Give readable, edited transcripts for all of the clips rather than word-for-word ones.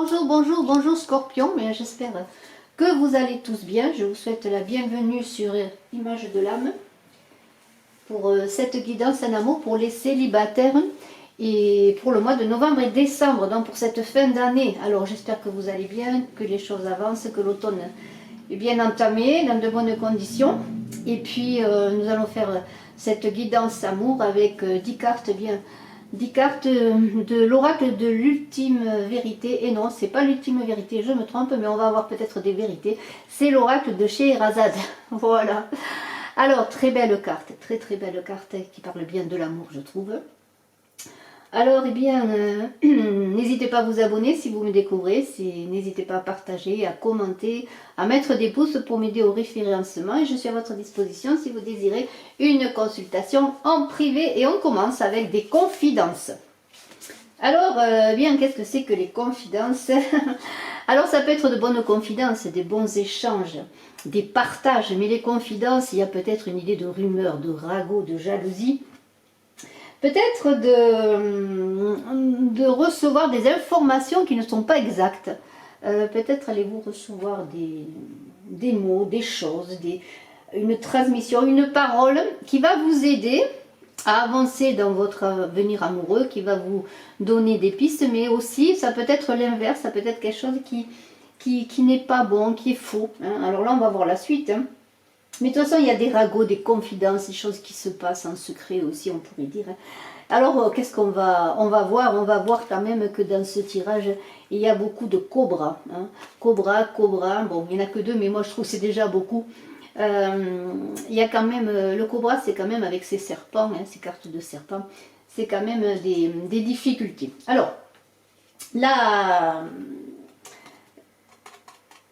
Bonjour, bonjour, bonjour Scorpion, mais j'espère que vous allez tous bien. Je vous souhaite la bienvenue sur Image de l'âme pour cette guidance en amour pour les célibataires et pour le mois de novembre et décembre, donc pour cette fin d'année. Alors j'espère que vous allez bien, que les choses avancent, que l'automne est bien entamé, dans de bonnes conditions. Et puis nous allons faire cette guidance amour avec 10 cartes bien. 10 cartes de l'oracle de l'ultime vérité. Et non, c'est pas l'ultime vérité, je me trompe, mais on va avoir peut-être des vérités. C'est l'oracle de Scheherazade. Voilà. Alors, très belle carte, très belle carte qui parle bien de l'amour, je trouve. Alors, eh bien, n'hésitez pas à vous abonner si vous me découvrez, n'hésitez pas à partager, à commenter, à mettre des pouces pour m'aider au référencement. Et je suis à votre disposition si vous désirez une consultation en privé. Et on commence avec des confidences. Alors, bien, qu'est-ce que c'est que les confidences? Alors, ça peut être de bonnes confidences, des bons échanges, des partages. Mais les confidences, il y a peut-être une idée de rumeur, de ragot, de jalousie. Peut-être de recevoir des informations qui ne sont pas exactes. Peut-être allez-vous recevoir des mots, des choses, une transmission, une parole qui va vous aider à avancer dans votre avenir amoureux, qui va vous donner des pistes, mais aussi ça peut être l'inverse, ça peut être quelque chose qui n'est pas bon, qui est faux. Hein. Alors là, on va voir la suite. Hein. Mais de toute façon, il y a des ragots, des confidences, des choses qui se passent en secret aussi, on pourrait dire. Alors, qu'est-ce qu'on va voir? On va voir quand même que dans ce tirage, il y a beaucoup de cobras. Hein. Cobra, bon, il n'y en a que deux, mais moi je trouve que c'est déjà beaucoup. Il y a quand même, le cobra, c'est quand même avec ses serpents, hein, ses cartes de serpents, c'est quand même des difficultés. Alors,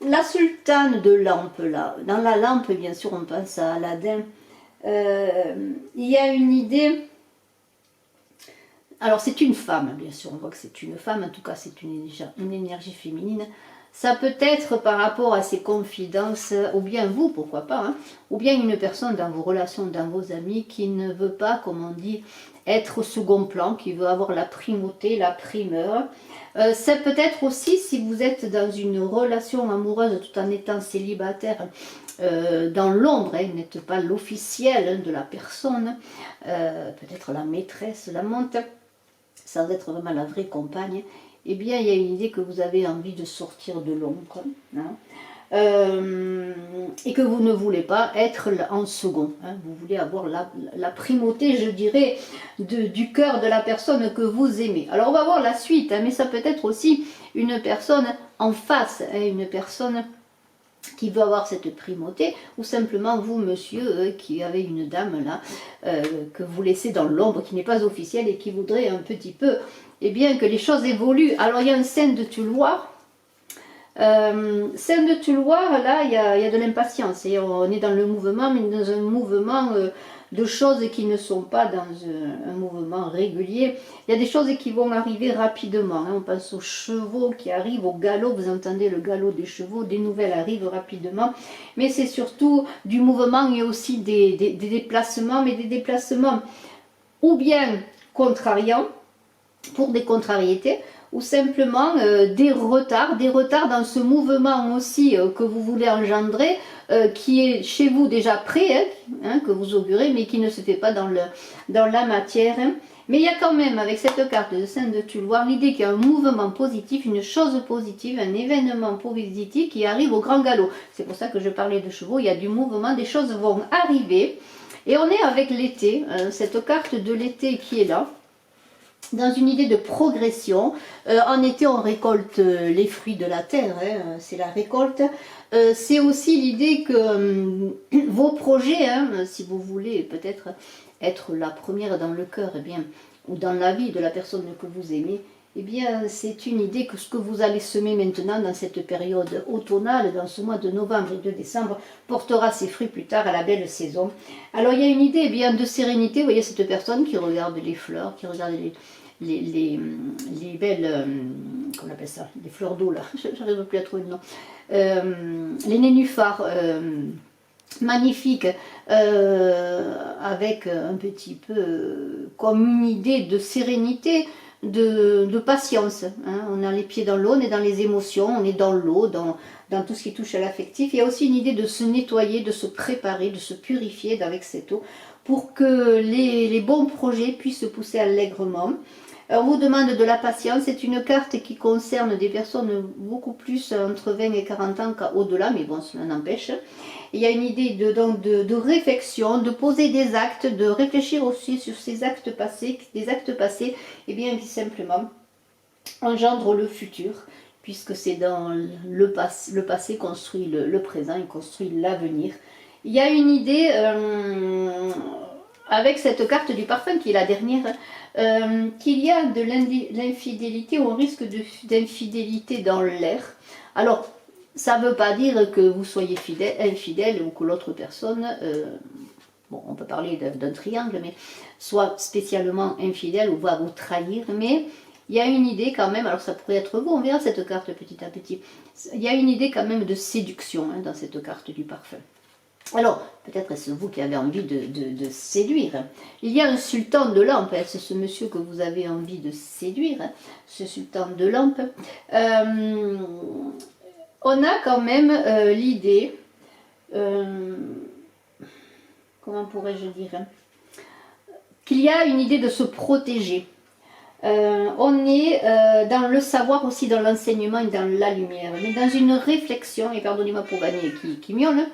la sultane de lampe, là, dans la lampe, bien sûr, on pense à Aladdin. Il y a une idée. Alors, c'est une femme, bien sûr, on voit que c'est une femme, en tout cas, c'est une énergie féminine. Ça peut être par rapport à ses confidences, ou bien vous, pourquoi pas, hein, ou bien une personne dans vos relations, dans vos amis, qui ne veut pas, comme on dit, être au second plan, qui veut avoir la primauté, la primeur. Ça peut être aussi si vous êtes dans une relation amoureuse tout en étant célibataire, dans l'ombre, hein, vous n'êtes pas l'officiel hein, de la personne, peut-être la maîtresse, l'amante, sans être vraiment la vraie compagne. Eh bien, il y a une idée que vous avez envie de sortir de l'ombre, hein, et que vous ne voulez pas être en second. Hein, vous voulez avoir la primauté, je dirais, du cœur de la personne que vous aimez. Alors, on va voir la suite, hein, mais ça peut être aussi une personne en face, hein, une personne qui veut avoir cette primauté, ou simplement vous, monsieur, qui avez une dame là, que vous laissez dans l'ombre, qui n'est pas officielle et qui voudrait un petit peu, eh bien, que les choses évoluent. Alors, il y a un sein de Tuloir. Sein de Tuloir, là, il y a de l'impatience, et on est dans le mouvement, mais dans un mouvement de choses qui ne sont pas dans un mouvement régulier. Il y a des choses qui vont arriver rapidement. Hein. On pense aux chevaux qui arrivent, au galop, vous entendez le galop des chevaux, des nouvelles arrivent rapidement. Mais c'est surtout du mouvement et aussi des déplacements, mais des déplacements ou bien contrariants, pour des contrariétés, ou simplement des retards dans ce mouvement aussi que vous voulez engendrer, qui est chez vous déjà prêt, hein, que vous augurez, mais qui ne se fait pas dans la matière. Hein. Mais il y a quand même, avec cette carte de Sein de Tuloir, l'idée qu'il y a un mouvement positif, une chose positive, un événement positif qui arrive au grand galop. C'est pour ça que je parlais de chevaux, il y a du mouvement, des choses vont arriver. Et on est avec l'été, cette carte de l'été qui est là, dans une idée de progression. En été, on récolte les fruits de la terre, hein, c'est la récolte. C'est aussi l'idée que vos projets, hein, si vous voulez peut-être être la première dans le cœur, eh bien, ou dans la vie de la personne que vous aimez, eh bien, c'est une idée que ce que vous allez semer maintenant dans cette période automnale, dans ce mois de novembre et de décembre, portera ses fruits plus tard à la belle saison. Alors, il y a une idée eh bien, de sérénité. Vous voyez cette personne qui regarde les fleurs, qui regarde les belles, qu'on appelle ça, les fleurs d'eau là, j'arrive plus à trouver le nom, les nénuphars magnifiques, avec un petit peu comme une idée de sérénité, de patience. Hein. On a les pieds dans l'eau, on est dans les émotions, on est dans l'eau, dans tout ce qui touche à l'affectif. Il y a aussi une idée de se nettoyer, de se préparer, de se purifier avec cette eau pour que les bons projets puissent se pousser allègrement. On vous demande de la patience. C'est une carte qui concerne des personnes beaucoup plus entre 20 et 40 ans qu'au-delà, mais bon, cela n'empêche. Il y a une idée de réflexion, de poser des actes, de réfléchir aussi sur ces actes passés, des actes passés, et bien qui simplement engendrent le futur, puisque c'est dans le passé construit le présent et construit l'avenir. Il y a une idée avec cette carte du parfum qui est la dernière, qu'il y a de l'infidélité ou un risque d'infidélité dans l'air. Alors, ça ne veut pas dire que vous soyez infidèle ou que l'autre personne, bon, on peut parler d'un triangle, mais soit spécialement infidèle ou va vous trahir, mais il y a une idée quand même, alors ça pourrait être vous, on verra cette carte petit à petit, il y a une idée quand même de séduction dans cette carte du parfum. Alors, peut-être est-ce vous qui avez envie de séduire. Il y a un sultan de lampe, c'est ce monsieur que vous avez envie de séduire, ce sultan de lampe. On a quand même l'idée, comment pourrais-je dire, qu'il y a une idée de se protéger. On est dans le savoir aussi, dans l'enseignement et dans la lumière, mais dans une réflexion, et pardonnez-moi pour gagner qui miaule,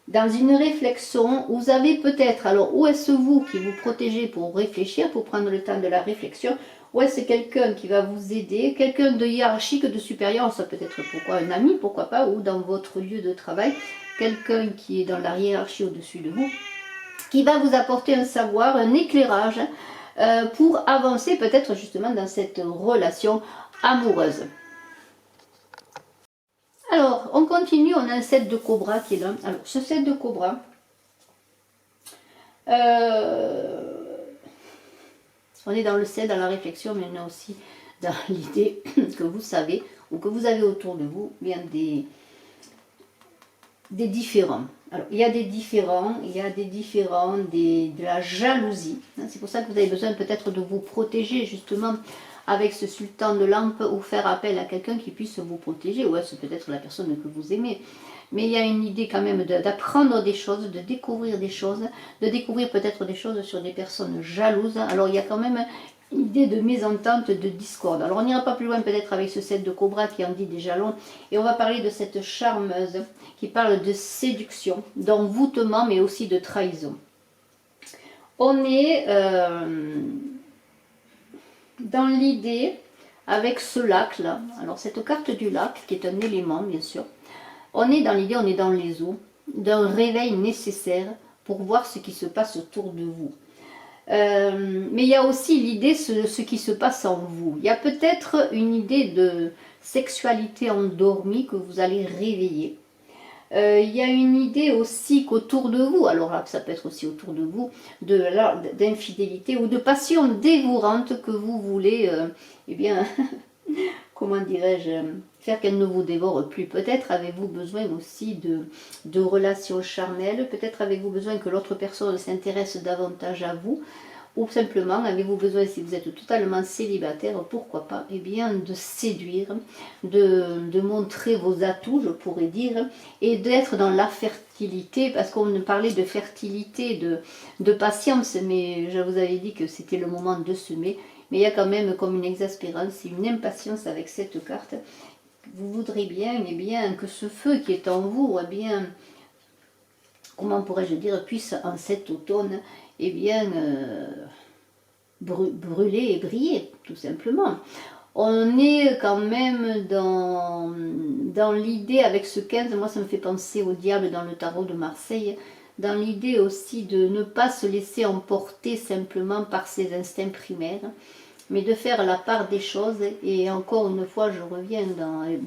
dans une réflexion, vous avez peut-être, alors où est-ce vous qui vous protégez pour réfléchir, pour prendre le temps de la réflexion, ou est-ce quelqu'un qui va vous aider, quelqu'un de hiérarchique, de supérieur, ça peut être pourquoi un ami, pourquoi pas, ou dans votre lieu de travail, quelqu'un qui est dans la hiérarchie au-dessus de vous, qui va vous apporter un savoir, un éclairage, pour avancer peut-être justement dans cette relation amoureuse. Alors, on continue, on a un 7 de cobra qui est là. Alors, ce 7 de cobra, on est dans le 7, dans la réflexion, mais on est aussi dans l'idée que vous savez, ou que vous avez autour de vous, bien des différents. Alors, il y a des différents, de la jalousie. C'est pour ça que vous avez besoin peut-être de vous protéger, justement, avec ce sultan de lampe, ou faire appel à quelqu'un qui puisse vous protéger, ou est-ce peut-être la personne que vous aimez. Mais il y a une idée quand même d'apprendre des choses, de découvrir des choses, de découvrir peut-être des choses sur des personnes jalouses. Alors il y a quand même une idée de mésentente, de discorde. Alors on n'ira pas plus loin peut-être avec ce 7 de cobra qui en dit déjà long, et on va parler de cette charmeuse qui parle de séduction, d'envoûtement, mais aussi de trahison. On est dans l'idée avec ce lac là, alors cette carte du lac qui est un élément bien sûr, on est dans l'idée, on est dans les eaux, d'un réveil nécessaire pour voir ce qui se passe autour de vous. Mais il y a aussi l'idée ce qui se passe en vous. Il y a peut-être une idée de sexualité endormie que vous allez réveiller. Il y a une idée aussi qu'autour de vous, alors là ça peut être aussi autour de vous, d'infidélité ou de passion dévorante que vous voulez, eh bien, comment dirais-je, faire qu'elle ne vous dévore plus. Peut-être avez-vous besoin aussi de relations charnelles, peut-être avez-vous besoin que l'autre personne s'intéresse davantage à vous, ou simplement avez-vous besoin, si vous êtes totalement célibataire, pourquoi pas, eh bien, de séduire, de montrer vos atouts, je pourrais dire, et d'être dans la fertilité, parce qu'on parlait de fertilité, de patience, mais je vous avais dit que c'était le moment de semer, mais il y a quand même comme une exaspérance et une impatience avec cette carte. Vous voudrez bien, eh bien, que ce feu qui est en vous, eh bien, comment pourrais-je dire, puisse en cet automne, eh bien, brûler et briller, tout simplement. On est quand même dans l'idée, avec ce 15, moi ça me fait penser au diable dans le tarot de Marseille, dans l'idée aussi de ne pas se laisser emporter simplement par ses instincts primaires, mais de faire la part des choses. Et encore une fois, je reviens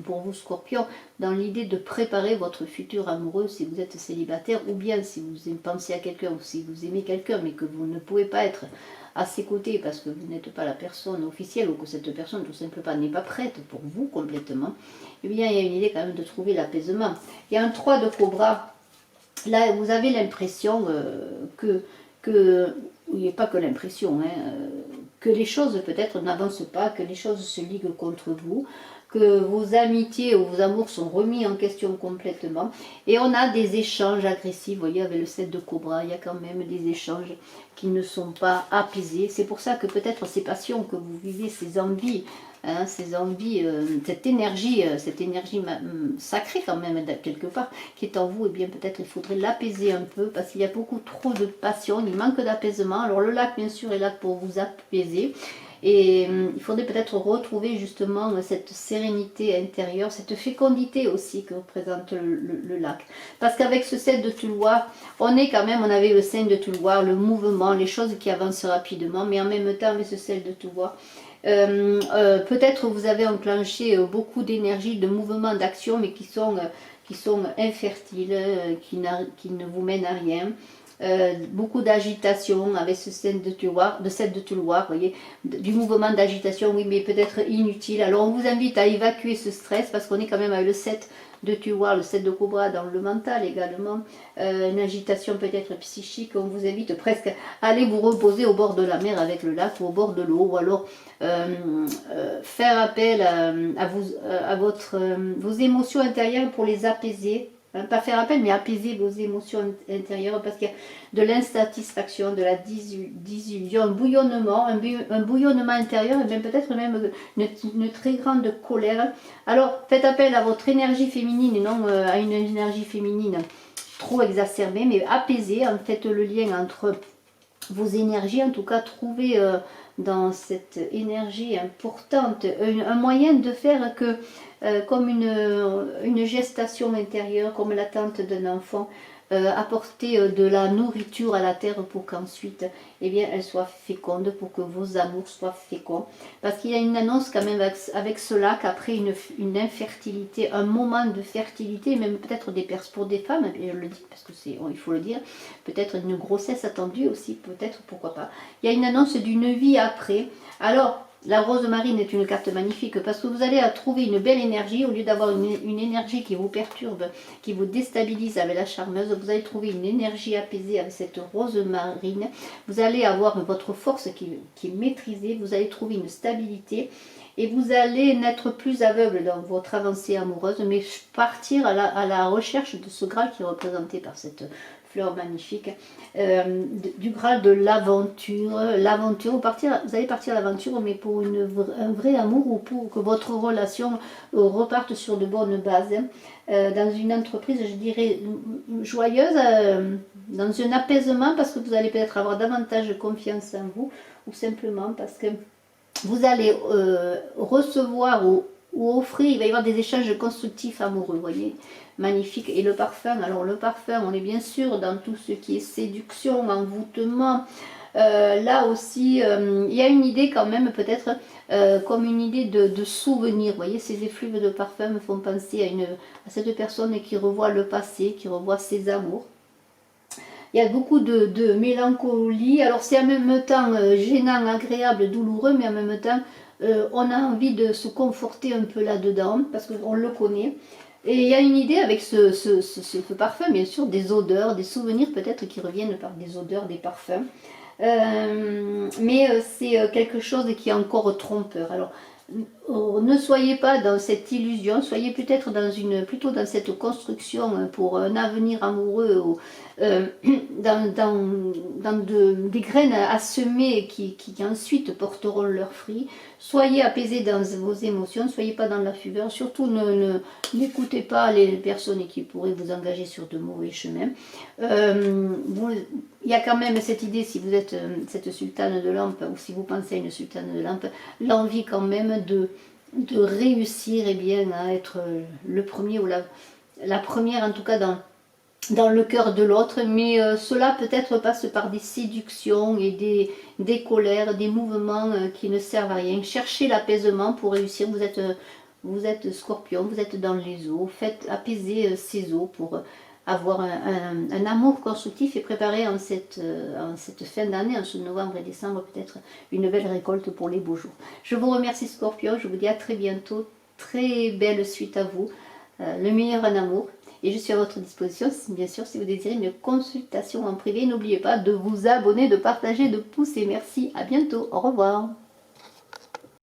pour vous Scorpion, dans l'idée de préparer votre futur amoureux si vous êtes célibataire, ou bien si vous pensez à quelqu'un, ou si vous aimez quelqu'un, mais que vous ne pouvez pas être à ses côtés parce que vous n'êtes pas la personne officielle, ou que cette personne tout simplement n'est pas prête pour vous complètement, eh bien il y a une idée quand même de trouver l'apaisement. Il y a un 3 de cobra, là vous avez l'impression il n'y a pas que l'impression, que les choses peut-être n'avancent pas, que les choses se liguent contre vous, que vos amitiés ou vos amours sont remis en question complètement. Et on a des échanges agressifs, vous voyez, avec le 7 de Cobra, il y a quand même des échanges qui ne sont pas apaisés. C'est pour ça que peut-être ces passions que vous vivez, ces envies, hein, cette énergie sacrée quand même, quelque part, qui est en vous, et bien peut-être il faudrait l'apaiser un peu, parce qu'il y a beaucoup trop de passion, il manque d'apaisement. Alors le lac, bien sûr, est là pour vous apaiser. Et il faudrait peut-être retrouver justement cette sérénité intérieure, cette fécondité aussi que représente le lac. Parce qu'avec ce 7 de Touloir, on est quand même, on avait le 5 de Touloir, le mouvement, les choses qui avancent rapidement, mais en même temps avec ce 7 de Touloir, peut-être vous avez enclenché beaucoup d'énergie, de mouvements, d'action, mais qui sont infertiles, qui ne vous mènent à rien. Beaucoup d'agitation avec ce 7 de Touloir, vous voyez, du mouvement d'agitation, oui, mais peut-être inutile. Alors on vous invite à évacuer ce stress, parce qu'on est quand même avec le 7 de Touloir, le 7 de Cobra dans le mental également, une agitation peut-être psychique. On vous invite presque à aller vous reposer au bord de la mer avec le lac, ou au bord de l'eau, ou alors faire appel à vos émotions intérieures pour les apaiser. Pas faire appel, mais apaiser vos émotions intérieures, parce qu'il y a de l'insatisfaction, de la désillusion, un bouillonnement, un bouillonnement intérieur, et même peut-être même une très grande colère. Alors faites appel à votre énergie féminine, et non à une énergie féminine trop exacerbée, mais apaisée. Faites le lien entre vos énergies, en tout cas trouvez dans cette énergie importante un moyen de faire que comme une gestation intérieure, comme l'attente d'un enfant, apporter de la nourriture à la terre pour qu'ensuite eh bien, elle soit féconde, pour que vos amours soient féconds. Parce qu'il y a une annonce quand même avec cela qu'après une infertilité, un moment de fertilité, même peut-être pour des femmes, et je le dis parce que il faut le dire, peut-être une grossesse attendue aussi, peut-être, pourquoi pas. Il y a une annonce d'une vie après. Alors, la rose marine est une carte magnifique, parce que vous allez trouver une belle énergie. Au lieu d'avoir une énergie qui vous perturbe, qui vous déstabilise avec la charmeuse, vous allez trouver une énergie apaisée avec cette rose marine. Vous allez avoir votre force qui est maîtrisée, vous allez trouver une stabilité, et vous allez n'être plus aveugle dans votre avancée amoureuse, mais partir à la recherche de ce Graal qui est représenté par cette fleur magnifique, du Graal de l'aventure. L'aventure, vous allez partir à l'aventure, mais pour un vrai amour, ou pour que votre relation reparte sur de bonnes bases, dans une entreprise, je dirais, joyeuse, dans un apaisement, parce que vous allez peut-être avoir davantage confiance en vous, ou simplement parce que vous allez recevoir ou offrir, il va y avoir des échanges constructifs amoureux, vous voyez, magnifique. Et le parfum, alors le parfum, on est bien sûr dans tout ce qui est séduction, envoûtement. Là aussi, il y a une idée quand même, peut-être comme une idée de souvenir. Vous voyez, ces effluves de parfum me font penser à cette personne qui revoit le passé, qui revoit ses amours. Il y a beaucoup de mélancolie. Alors c'est en même temps gênant, agréable, douloureux, mais en même temps on a envie de se conforter un peu là-dedans, parce qu'on le connaît. Et il y a une idée avec ce parfum, bien sûr, des odeurs, des souvenirs peut-être qui reviennent par des odeurs, des parfums. Mais c'est quelque chose qui est encore trompeur. Alors, ne soyez pas dans cette illusion, soyez peut-être plutôt dans cette construction pour un avenir amoureux, ou, des graines à semer qui ensuite porteront leurs fruits. Soyez apaisés dans vos émotions, ne soyez pas dans la fureur, surtout n'écoutez pas les personnes qui pourraient vous engager sur de mauvais chemins. Il y a quand même cette idée, si vous êtes cette sultane de lampe, ou si vous pensez à une sultane de lampe, l'envie quand même de réussir, eh bien, à être le premier, ou la première en tout cas dans le cœur de l'autre, mais cela peut-être passe par des séductions et des colères, des mouvements qui ne servent à rien. Cherchez l'apaisement pour réussir. Vous êtes scorpion, vous êtes dans les eaux, faites apaiser ces eaux pour avoir un amour constructif, et préparer en cette fin d'année, en ce novembre et décembre, peut-être une belle récolte pour les beaux jours. Je vous remercie Scorpion, je vous dis à très bientôt, très belle suite à vous, le meilleur en amour. Et je suis à votre disposition, bien sûr, si vous désirez une consultation en privé. N'oubliez pas de vous abonner, de partager, de pousser. Merci, à bientôt, au revoir.